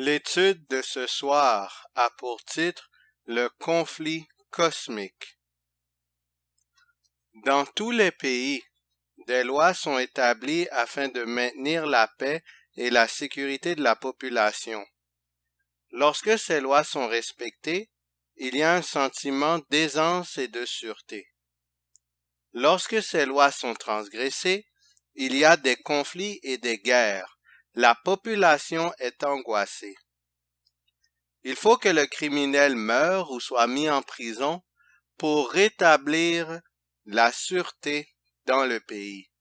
L'étude de ce soir a pour titre le conflit cosmique. Dans tous les pays, des lois sont établies afin de maintenir la paix et la sécurité de la population. Lorsque ces lois sont respectées, il y a un sentiment d'aisance et de sûreté. Lorsque ces lois sont transgressées, il y a des conflits et des guerres. La population est angoissée. Il faut que le criminel meure ou soit mis en prison pour rétablir la sûreté dans le pays.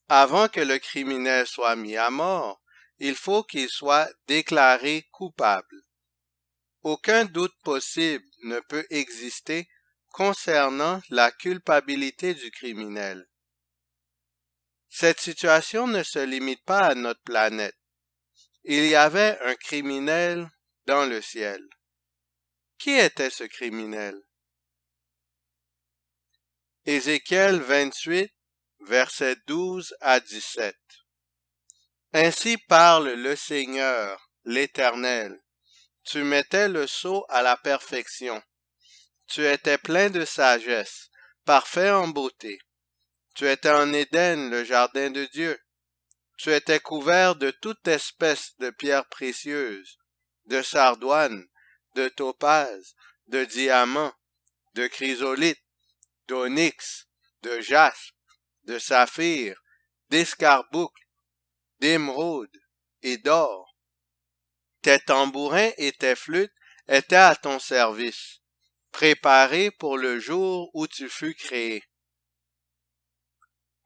Avant que le criminel soit mis à mort, il faut qu'il soit déclaré coupable. Aucun doute possible ne peut exister concernant la culpabilité du criminel. Cette situation ne se limite pas à notre planète. Il y avait un criminel dans le ciel. Qui était ce criminel? Ézéchiel 28, versets 12 à 17. Ainsi parle le Seigneur, l'Éternel. Tu mettais le sceau à la perfection. Tu étais plein de sagesse, parfait en beauté. Tu étais en Éden, le jardin de Dieu. Tu étais couvert de toute espèce de pierres précieuses, de sardoine, de topaze, de diamant, de chrysolite, d'onyx, de jaspe, de saphir, d'escarboucle, d'émeraude et d'or. Tes tambourins et tes flûtes étaient à ton service, préparés pour le jour où tu fus créé.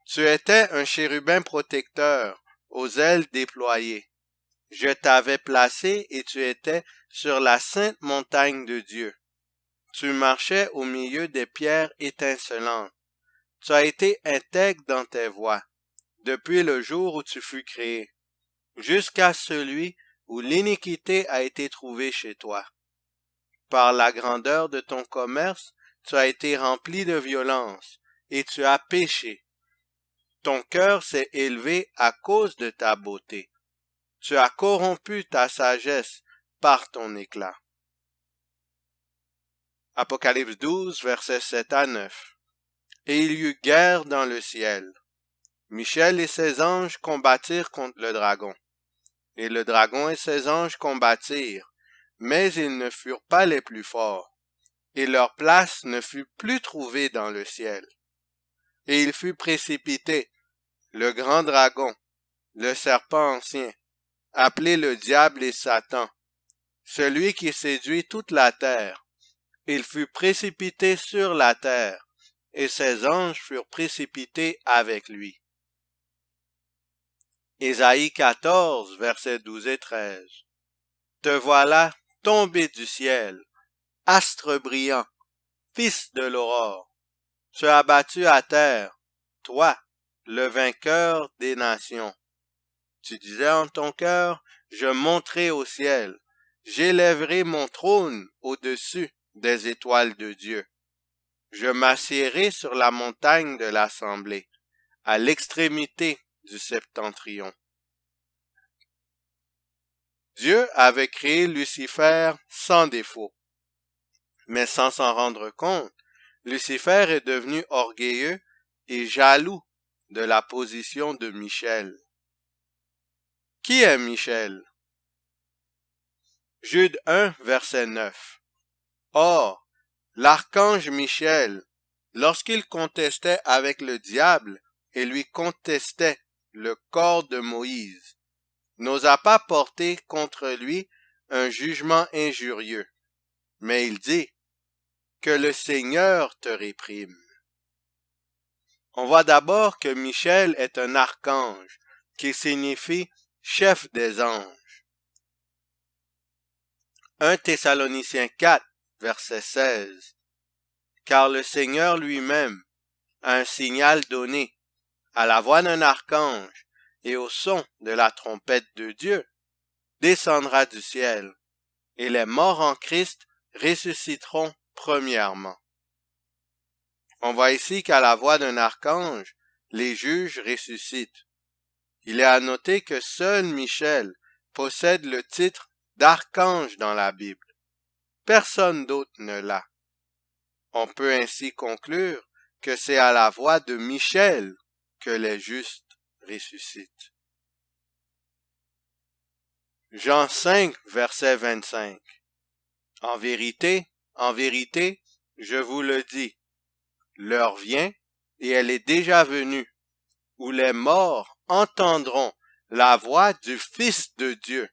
Tu étais un chérubin protecteur, aux ailes déployées. Je t'avais placé et tu étais sur la sainte montagne de Dieu. Tu marchais au milieu des pierres étincelantes. Tu as été intègre dans tes voies, depuis le jour où tu fus créé, jusqu'à celui où l'iniquité a été trouvée chez toi. Par la grandeur de ton commerce, tu as été rempli de violence, et tu as péché. Ton cœur s'est élevé à cause de ta beauté. Tu as corrompu ta sagesse par ton éclat. Apocalypse 12, versets 7 à 9. Et il y eut guerre dans le ciel. Michel et ses anges combattirent contre le dragon. Et le dragon et ses anges combattirent, mais ils ne furent pas les plus forts, et leur place ne fut plus trouvée dans le ciel. Et il fut précipité, le grand dragon, le serpent ancien, appelé le diable et Satan, celui qui séduit toute la terre. Il fut précipité sur la terre, et ses anges furent précipités avec lui. Ésaïe 14, versets 12 et 13. Te voilà tombé du ciel, astre brillant, fils de l'aurore. Tu as battu à terre, toi, le vainqueur des nations. Tu disais en ton cœur, je monterai au ciel, j'élèverai mon trône au-dessus des étoiles de Dieu. Je m'assiérai sur la montagne de l'assemblée, à l'extrémité du septentrion. Dieu avait créé Lucifer sans défaut. Mais sans s'en rendre compte, Lucifer est devenu orgueilleux et jaloux de la position de Michel. Qui est Michel? Jude 1, verset 9. Or, l'archange Michel, lorsqu'il contestait avec le diable et lui contestait le corps de Moïse, n'osa pas porter contre lui un jugement injurieux, mais il dit, que le Seigneur te réprime. On voit d'abord que Michel est un archange, qui signifie chef des anges. 1 Thessaloniciens 4, verset 16. Car le Seigneur lui-même a un signal donné, à la voix d'un archange et au son de la trompette de Dieu, descendra du ciel, et les morts en Christ ressusciteront premièrement. On voit ici qu'à la voix d'un archange, les juges ressuscitent. Il est à noter que seul Michel possède le titre d'archange dans la Bible. Personne d'autre ne l'a. On peut ainsi conclure que c'est à la voix de Michel que les justes ressuscitent. Jean 5, verset 25. En vérité, je vous le dis, l'heure vient, et elle est déjà venue, où les morts entendront la voix du Fils de Dieu,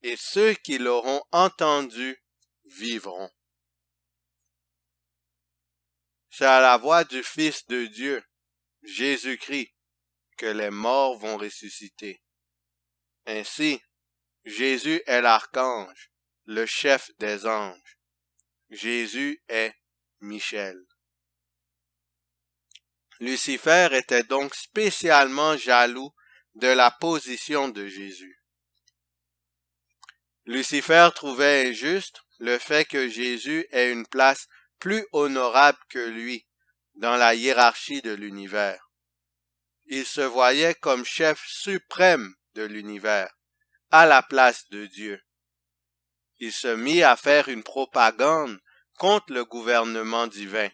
et ceux qui l'auront entendu vivront. C'est à la voix du Fils de Dieu, Jésus-Christ, que les morts vont ressusciter. Ainsi, Jésus est l'archange, le chef des anges. Jésus est Michel. Lucifer était donc spécialement jaloux de la position de Jésus. Lucifer trouvait injuste le fait que Jésus ait une place plus honorable que lui dans la hiérarchie de l'univers. Il se voyait comme chef suprême de l'univers, à la place de Dieu. Il se mit à faire une propagande contre le gouvernement divin.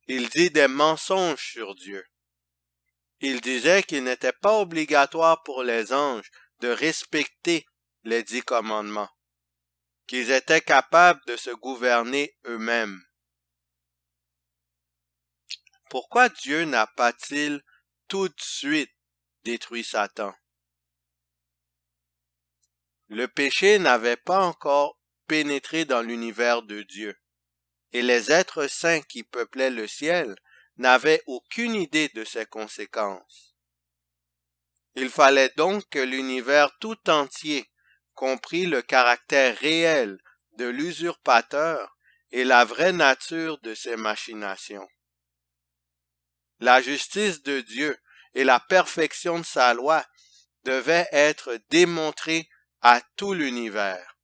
Il dit des mensonges sur Dieu. Il disait qu'il n'était pas obligatoire pour les anges de respecter les 10 commandements, qu'ils étaient capables de se gouverner eux-mêmes. Pourquoi Dieu n'a pas-il tout de suite détruit Satan? Le péché n'avait pas encore pénétré dans l'univers de Dieu, et les êtres saints qui peuplaient le ciel n'avaient aucune idée de ses conséquences. Il fallait donc que l'univers tout entier comprît le caractère réel de l'usurpateur et la vraie nature de ses machinations. La justice de Dieu et la perfection de sa loi devaient être démontrées à tout l'univers.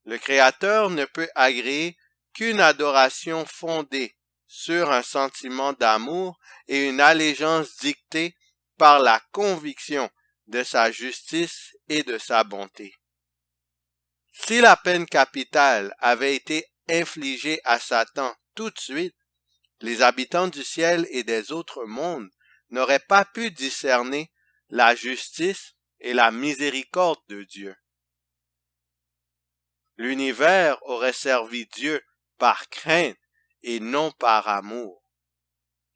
Le Créateur ne peut agréer qu'une adoration fondée sur un sentiment d'amour et une allégeance dictée par la conviction de sa justice et de sa bonté. Si la peine capitale avait été infligée à Satan tout de suite, les habitants du ciel et des autres mondes n'auraient pas pu discerner la justice et la miséricorde de Dieu. L'univers aurait servi Dieu par crainte et non par amour.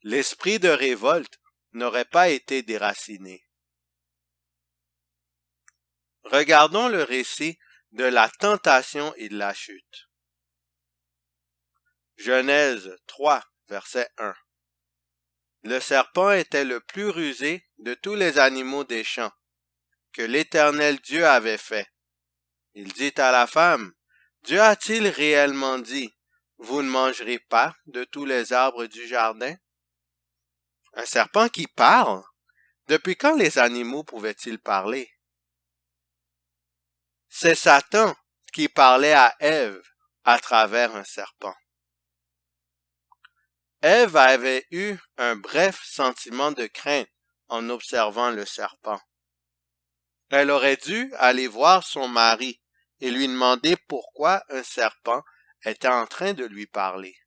L'esprit de révolte n'aurait pas été déraciné. Regardons le récit de la tentation et de la chute. Genèse 3, verset 1. Le serpent était le plus rusé de tous les animaux des champs que l'Éternel Dieu avait fait. Il dit à la femme, « Dieu a-t-il réellement dit, vous ne mangerez pas de tous les arbres du jardin? » Un serpent qui parle? Depuis quand les animaux pouvaient-ils parler? C'est Satan qui parlait à Ève à travers un serpent. Ève avait eu un bref sentiment de crainte en observant le serpent. Elle aurait dû aller voir son mari et lui demander pourquoi un serpent était en train de lui parler.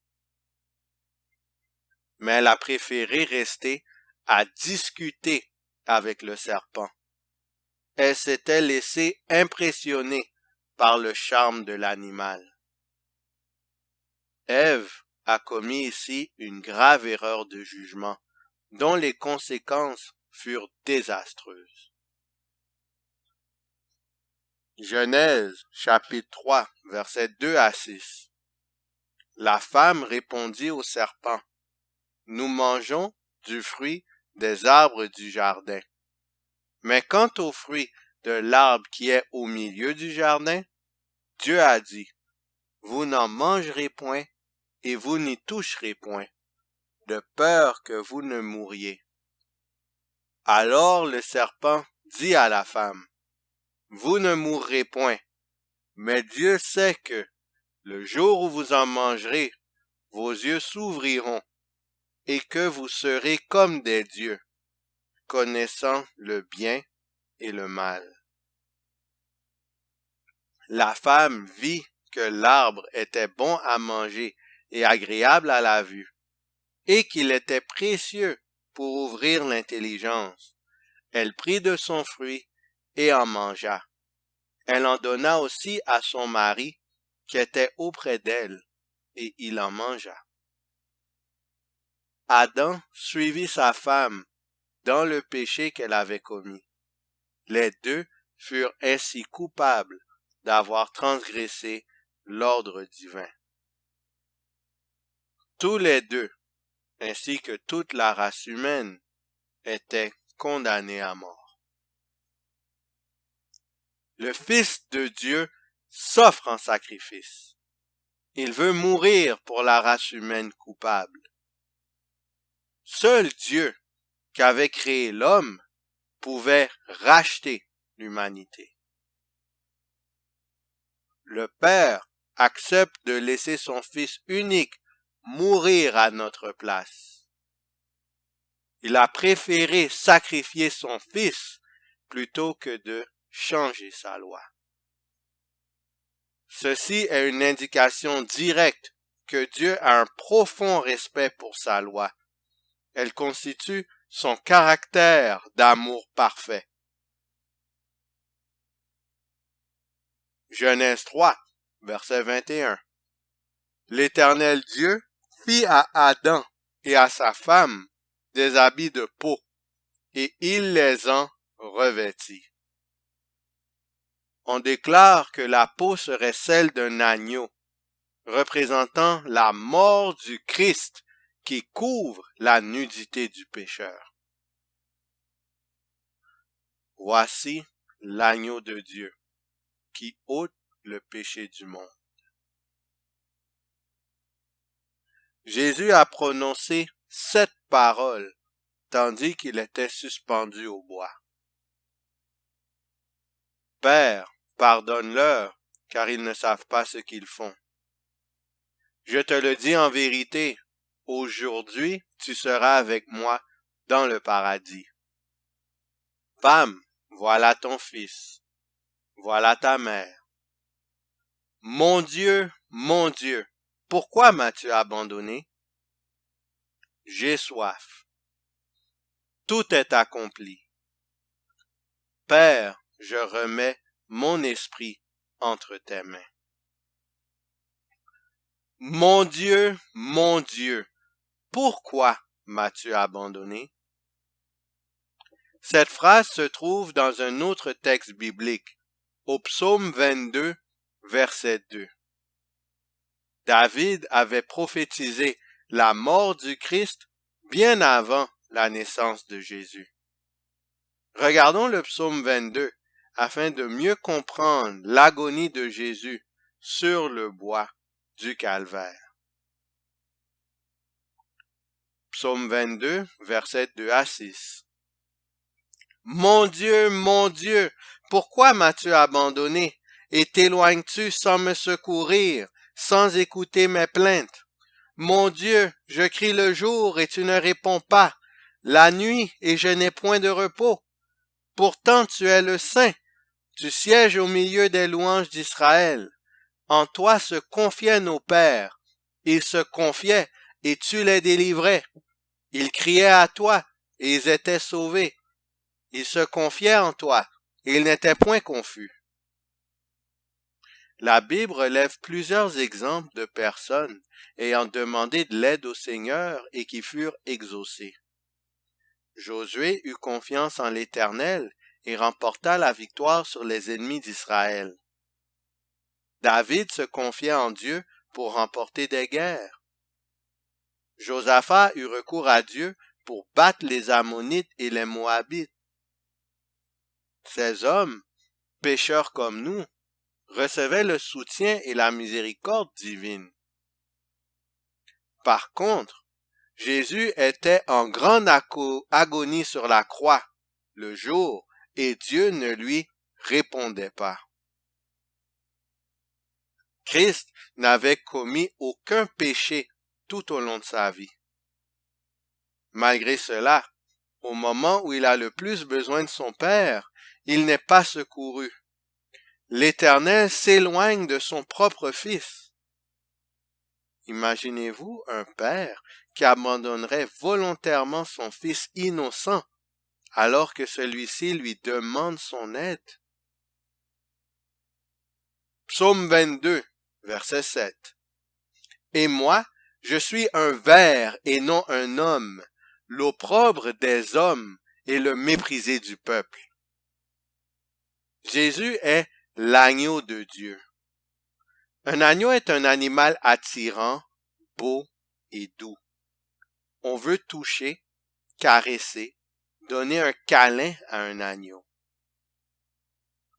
Mais elle a préféré rester à discuter avec le serpent. Elle s'était laissée impressionner par le charme de l'animal. Ève a commis ici une grave erreur de jugement, dont les conséquences furent désastreuses. Genèse, chapitre 3, versets 2 à 6. La femme répondit au serpent, « Nous mangeons du fruit des arbres du jardin. Mais quant au fruit de l'arbre qui est au milieu du jardin, Dieu a dit, « Vous n'en mangerez point et vous n'y toucherez point, de peur que vous ne mouriez. » Alors le serpent dit à la femme, « Vous ne mourrez point, mais Dieu sait que, le jour où vous en mangerez, vos yeux s'ouvriront, et que vous serez comme des dieux, connaissant le bien et le mal. La femme vit que l'arbre était bon à manger et agréable à la vue, et qu'il était précieux pour ouvrir l'intelligence. Elle prit de son fruit et en mangea. Elle en donna aussi à son mari, qui était auprès d'elle, et il en mangea. Adam suivit sa femme dans le péché qu'elle avait commis. Les deux furent ainsi coupables d'avoir transgressé l'ordre divin. Tous les deux, ainsi que toute la race humaine, étaient condamnés à mort. Le Fils de Dieu s'offre en sacrifice. Il veut mourir pour la race humaine coupable. Seul Dieu, qui avait créé l'homme, pouvait racheter l'humanité. Le Père accepte de laisser son Fils unique mourir à notre place. Il a préféré sacrifier son Fils plutôt que de changer sa loi. Ceci est une indication directe que Dieu a un profond respect pour sa loi. Elle constitue son caractère d'amour parfait. Genèse 3, verset 21. L'Éternel Dieu fit à Adam et à sa femme des habits de peau, et il les en revêtit. On déclare que la peau serait celle d'un agneau, représentant la mort du Christ qui couvre la nudité du pécheur. Voici l'agneau de Dieu qui ôte le péché du monde. Jésus a prononcé 7 paroles tandis qu'il était suspendu au bois. Père, pardonne-leur, car ils ne savent pas ce qu'ils font. Je te le dis en vérité, aujourd'hui tu seras avec moi dans le paradis. Femme, voilà ton fils, voilà ta mère. Mon Dieu, pourquoi m'as-tu abandonné? J'ai soif. Tout est accompli. Père, je remets mon esprit entre tes mains. Mon Dieu, pourquoi m'as-tu abandonné? Cette phrase se trouve dans un autre texte biblique, au psaume 22, verset 2. David avait prophétisé la mort du Christ bien avant la naissance de Jésus. Regardons le psaume 22 afin de mieux comprendre l'agonie de Jésus sur le bois du calvaire. Psaume 22, versets 2 à 6. Mon Dieu, pourquoi m'as-tu abandonné et t'éloignes-tu sans me secourir, sans écouter mes plaintes? Mon Dieu, je crie le jour et tu ne réponds pas, la nuit et je n'ai point de repos. Pourtant tu es le Saint, tu sièges au milieu des louanges d'Israël. En toi se confiaient nos pères, ils se confiaient et tu les délivrais. Ils criaient à toi et ils étaient sauvés. Ils se confiaient en toi et ils n'étaient point confus. La Bible relève plusieurs exemples de personnes ayant demandé de l'aide au Seigneur et qui furent exaucées. Josué eut confiance en l'Éternel et remporta la victoire sur les ennemis d'Israël. David se confiait en Dieu pour remporter des guerres. Josaphat eut recours à Dieu pour battre les Ammonites et les Moabites. Ces hommes, pécheurs comme nous, recevaient le soutien et la miséricorde divine. Par contre, Jésus était en grande agonie sur la croix le jour et Dieu ne lui répondait pas. Christ n'avait commis aucun péché tout au long de sa vie. Malgré cela, Au moment où il a le plus besoin de son Père, il n'est pas secouru. L'Éternel s'éloigne de son propre Fils. Imaginez-vous un père qui abandonnerait volontairement son fils innocent alors que celui-ci lui demande son aide. Psaume 22, verset 7. Et moi, je suis un ver et non un homme, l'opprobre des hommes et le méprisé du peuple. Jésus est l'agneau de Dieu. Un agneau est un animal attirant, beau et doux. On veut toucher, caresser, donner un câlin à un agneau.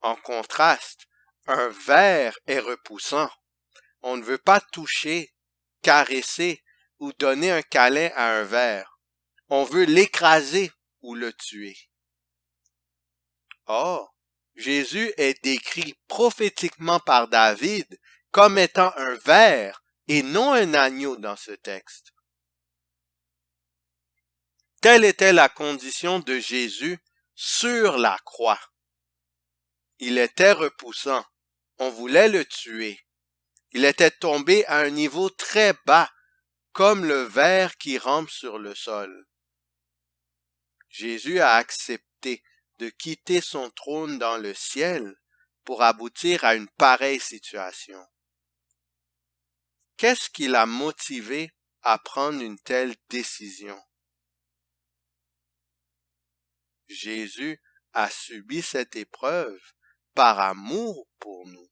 En contraste, un ver est repoussant. On ne veut pas toucher, caresser ou donner un câlin à un ver. On veut l'écraser ou le tuer. Or, Jésus est décrit prophétiquement par David comme étant un ver et non un agneau dans ce texte. Telle était la condition de Jésus sur la croix. Il était repoussant. On voulait le tuer. Il était tombé à un niveau très bas, comme le ver qui rampe sur le sol. Jésus a accepté de quitter son trône dans le ciel pour aboutir à une pareille situation. Qu'est-ce qui l'a motivé à prendre une telle décision? Jésus a subi cette épreuve par amour pour nous.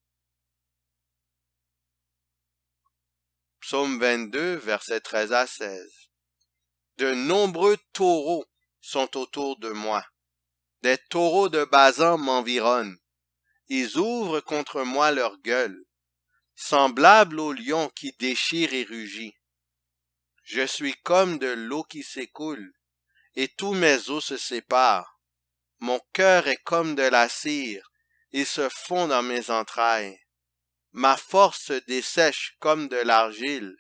Psaume 22, versets 13 à 16. De nombreux taureaux sont autour de moi. Des taureaux de Basan m'environnent. Ils ouvrent contre moi leur gueule, semblables au lion qui déchire et rugit. Je suis comme de l'eau qui s'écoule, et tous mes os se séparent. Mon cœur est comme de la cire, il se fond dans mes entrailles. Ma force se dessèche comme de l'argile,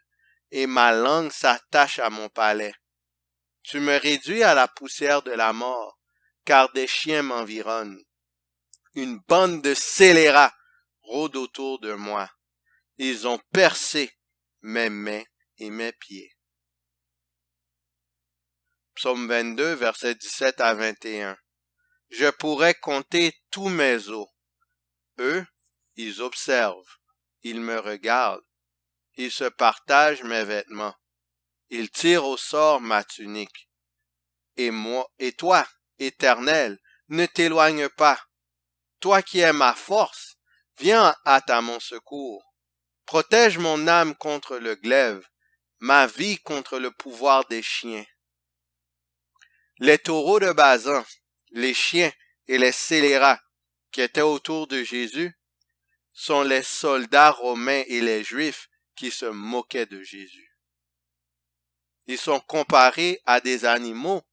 et ma langue s'attache à mon palais. Tu me réduis à la poussière de la mort, car des chiens m'environnent. Une bande de scélérats rôde autour de moi. Ils ont percé mes mains et mes pieds. Psaume 22, versets 17 à 21. Je pourrais compter tous mes os. Eux, ils observent, ils me regardent, ils se partagent mes vêtements, ils tirent au sort ma tunique. Et moi, et toi, Éternel, ne t'éloigne pas. Toi qui es ma force, viens en hâte à mon secours. Protège mon âme contre le glaive, ma vie contre le pouvoir des chiens. Les taureaux de Basan, les chiens et les scélérats qui étaient autour de Jésus sont les soldats romains et les Juifs qui se moquaient de Jésus. Ils sont comparés à des animaux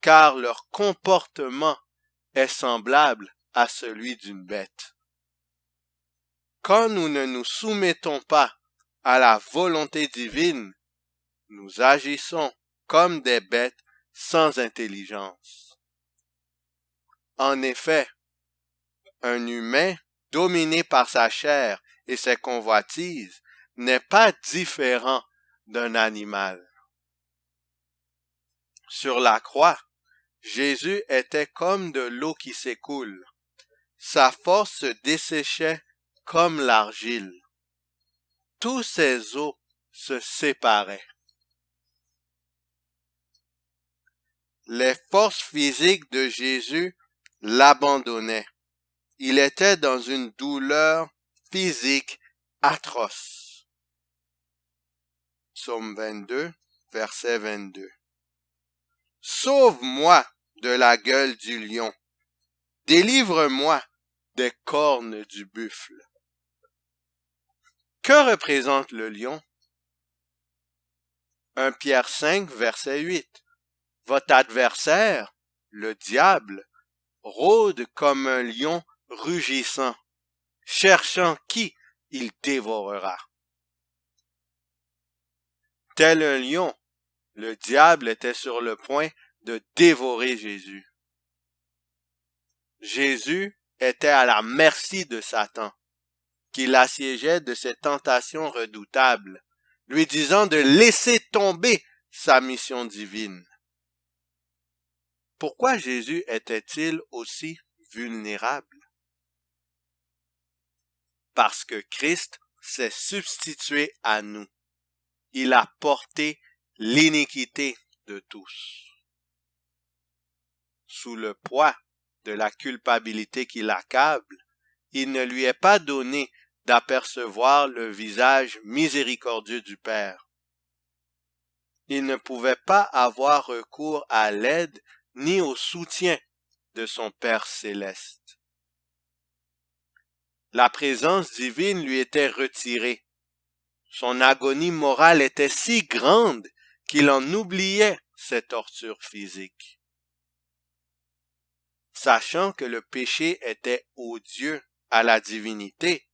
car leur comportement est semblable à celui d'une bête. Quand nous ne nous soumettons pas à la volonté divine, nous agissons comme des bêtes sans intelligence. En effet, un humain dominé par sa chair et ses convoitises n'est pas différent d'un animal. Sur la croix, Jésus était comme de l'eau qui s'écoule. Sa force se desséchait comme l'argile. Tous ses os se séparaient. Les forces physiques de Jésus l'abandonnaient. Il était dans une douleur physique atroce. Psaume 22, verset 22. Sauve-moi de la gueule du lion. Délivre-moi des cornes du buffle. Que représente le lion? 1 Pierre 5, verset 8. Votre adversaire, le diable, rôde comme un lion rugissant, cherchant qui il dévorera. Tel un lion, le diable était sur le point de dévorer Jésus. Jésus était à la merci de Satan, qui l'assiégeait de ses tentations redoutables, lui disant de laisser tomber sa mission divine. Pourquoi Jésus était-il aussi vulnérable? Parce que Christ s'est substitué à nous. Il a porté l'iniquité de tous. Sous le poids de la culpabilité qui l'accable, il ne lui est pas donné d'apercevoir le visage miséricordieux du Père. Il ne pouvait pas avoir recours à l'aide ni au soutien de son Père céleste. La présence divine lui était retirée. Son agonie morale était si grande qu'il en oubliait ses tortures physiques. Sachant que le péché était odieux à la divinité,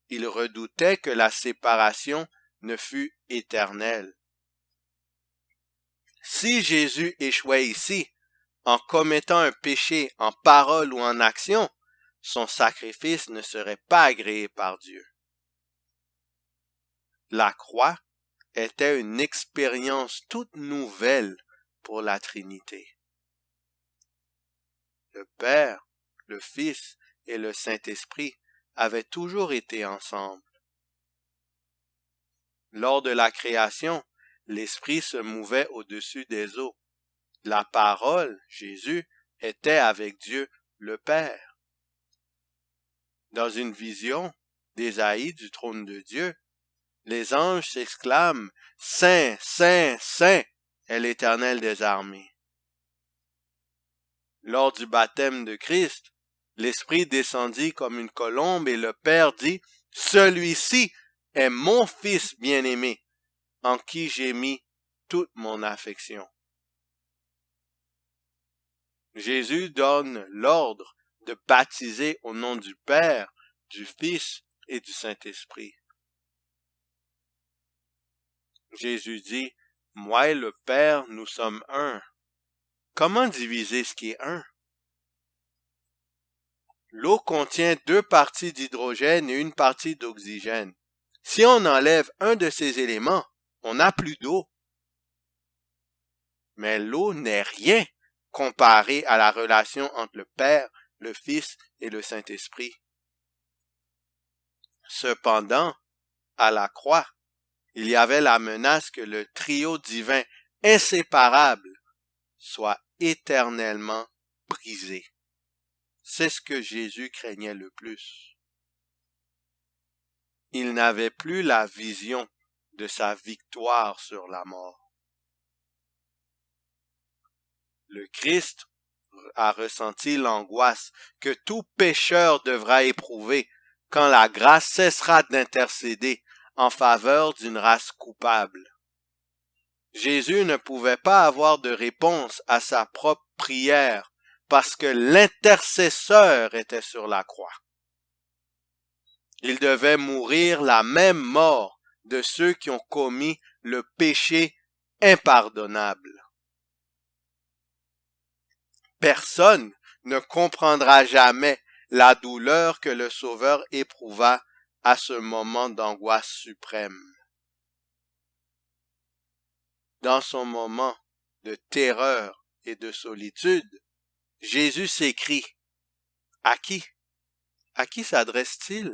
il redoutait que la séparation ne fût éternelle. Si Jésus échouait ici, en commettant un péché en parole ou en action, son sacrifice ne serait pas agréé par Dieu. La croix était une expérience toute nouvelle pour la Trinité. Le Père, le Fils et le Saint-Esprit avaient toujours été ensemble. Lors de la création, l'Esprit se mouvait au-dessus des eaux. La parole, Jésus, était avec Dieu le Père. Dans une vision d'Ésaïe du trône de Dieu, les anges s'exclament « Saint, Saint, Saint est l'Éternel des armées ». Lors du baptême de Christ, l'Esprit descendit comme une colombe et le Père dit « Celui-ci est mon Fils bien-aimé, en qui j'ai mis toute mon affection. » Jésus donne l'ordre de baptiser au nom du Père, du Fils et du Saint-Esprit. Jésus dit, « Moi et le Père, nous sommes un. » Comment diviser ce qui est un? L'eau contient 2 parties d'hydrogène et une partie d'oxygène. Si on enlève un de ces éléments, on n'a plus d'eau. Mais l'eau n'est rien comparé à la relation entre le Père, le Fils et le Saint-Esprit. Cependant, à la croix, il y avait la menace que le trio divin inséparable soit éternellement brisé. C'est ce que Jésus craignait le plus. Il n'avait plus la vision de sa victoire sur la mort. Le Christ a ressenti l'angoisse que tout pécheur devra éprouver quand la grâce cessera d'intercéder en faveur d'une race coupable. Jésus ne pouvait pas avoir de réponse à sa propre prière parce que l'intercesseur était sur la croix. Il devait mourir la même mort de ceux qui ont commis le péché impardonnable. Personne ne comprendra jamais la douleur que le Sauveur éprouva à ce moment d'angoisse suprême. Dans son moment de terreur et de solitude, Jésus s'écrie « À qui? À qui s'adresse-t-il »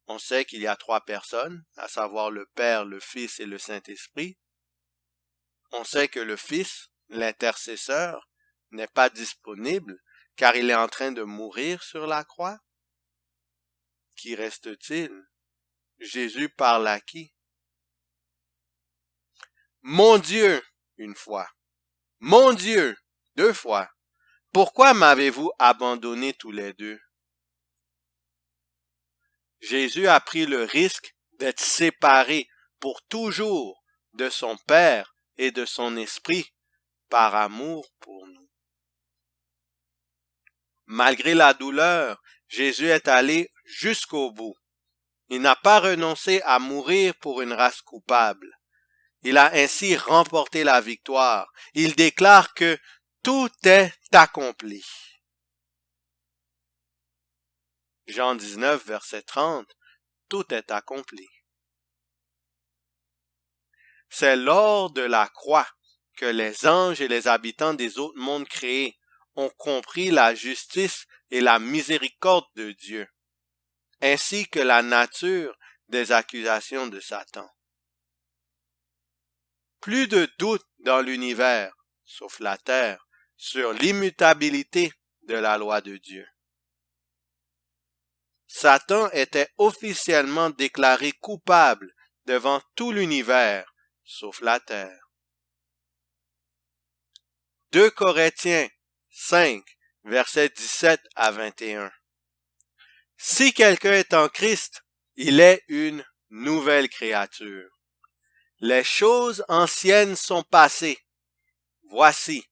On sait qu'il y a 3 personnes, à savoir le Père, le Fils et le Saint-Esprit. On sait que le Fils, l'intercesseur, n'est pas disponible car il est en train de mourir sur la croix. Qui reste-t-il? Jésus parle à qui? Mon Dieu, une fois. Mon Dieu, 2 fois. Pourquoi m'avez-vous abandonné tous les 2? Jésus a pris le risque d'être séparé pour toujours de son Père et de son Esprit par amour pour nous. Malgré la douleur, Jésus est allé jusqu'au bout. Il n'a pas renoncé à mourir pour une race coupable. Il a ainsi remporté la victoire. Il déclare que tout est accompli. Jean 19, verset 30, tout est accompli. C'est lors de la croix que les anges et les habitants des autres mondes créés ont compris la justice et la miséricorde de Dieu, ainsi que la nature des accusations de Satan. Plus de doute dans l'univers, sauf la terre, sur l'immutabilité de la loi de Dieu. Satan était officiellement déclaré coupable devant tout l'univers, sauf la terre. 2 Corinthiens 5, versets 17 à 21. Si quelqu'un est en Christ, il est une nouvelle créature. Les choses anciennes sont passées. Voici,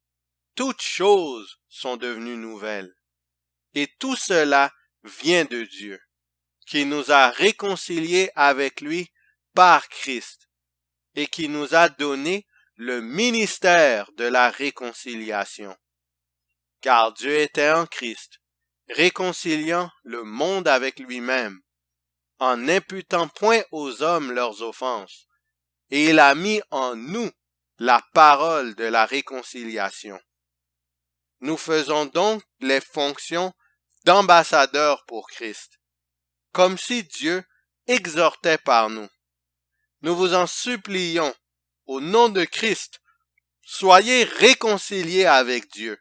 toutes choses sont devenues nouvelles. Et tout cela vient de Dieu, qui nous a réconciliés avec lui par Christ, et qui nous a donné le ministère de la réconciliation. Car Dieu était en Christ, réconciliant le monde avec lui-même, en n'imputant point aux hommes leurs offenses, et il a mis en nous la parole de la réconciliation. Nous faisons donc les fonctions d'ambassadeurs pour Christ, comme si Dieu exhortait par nous. Nous vous en supplions, au nom de Christ, soyez réconciliés avec Dieu.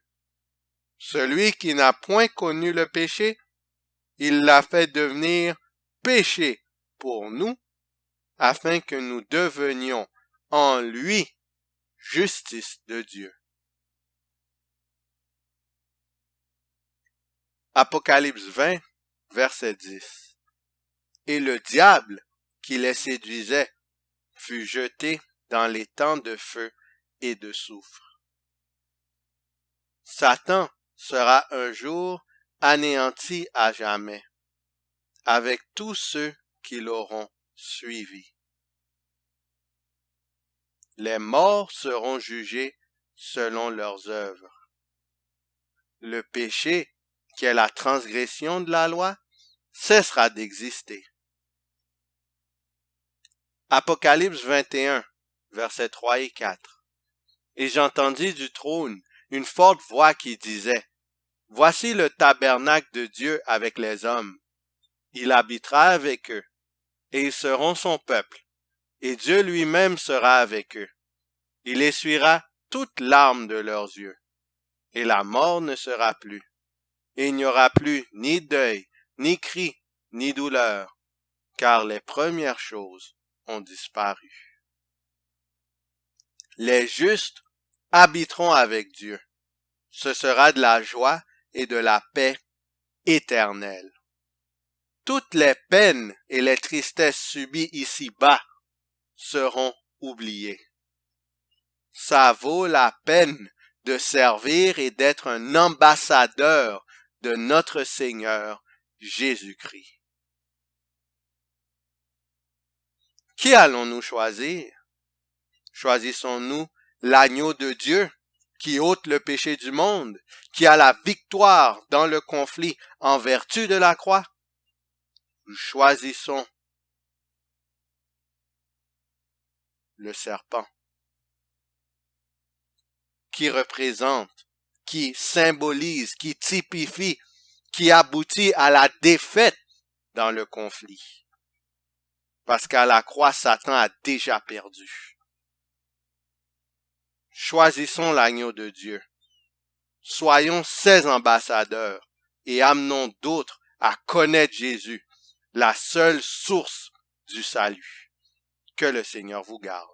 Celui qui n'a point connu le péché, il l'a fait devenir péché pour nous, afin que nous devenions en lui justice de Dieu. Apocalypse 20, verset 10. Et le diable qui les séduisait fut jeté dans les temps de feu et de soufre. Satan sera un jour anéanti à jamais, avec tous ceux qui l'auront suivi. Les morts seront jugés selon leurs œuvres. Le péché, qui est la transgression de la loi, cessera d'exister. Apocalypse 21, versets 3 et 4. Et j'entendis du trône une forte voix qui disait, « Voici le tabernacle de Dieu avec les hommes. Il habitera avec eux, et ils seront son peuple, et Dieu lui-même sera avec eux. Il essuiera toute larme de leurs yeux, et la mort ne sera plus. Et il n'y aura plus ni deuil, ni cri, ni douleur, car les premières choses ont disparu. » Les justes habiteront avec Dieu. Ce sera de la joie et de la paix éternelle. Toutes les peines et les tristesses subies ici-bas seront oubliées. Ça vaut la peine de servir et d'être un ambassadeur de notre Seigneur Jésus-Christ. Qui allons-nous choisir? Choisissons-nous l'agneau de Dieu qui ôte le péché du monde, qui a la victoire dans le conflit en vertu de la croix? Nous choisissons le serpent qui représente, qui symbolise, qui typifie, qui aboutit à la défaite dans le conflit. Parce qu'à la croix, Satan a déjà perdu. Choisissons l'agneau de Dieu. Soyons ses ambassadeurs et amenons d'autres à connaître Jésus, la seule source du salut. Que le Seigneur vous garde.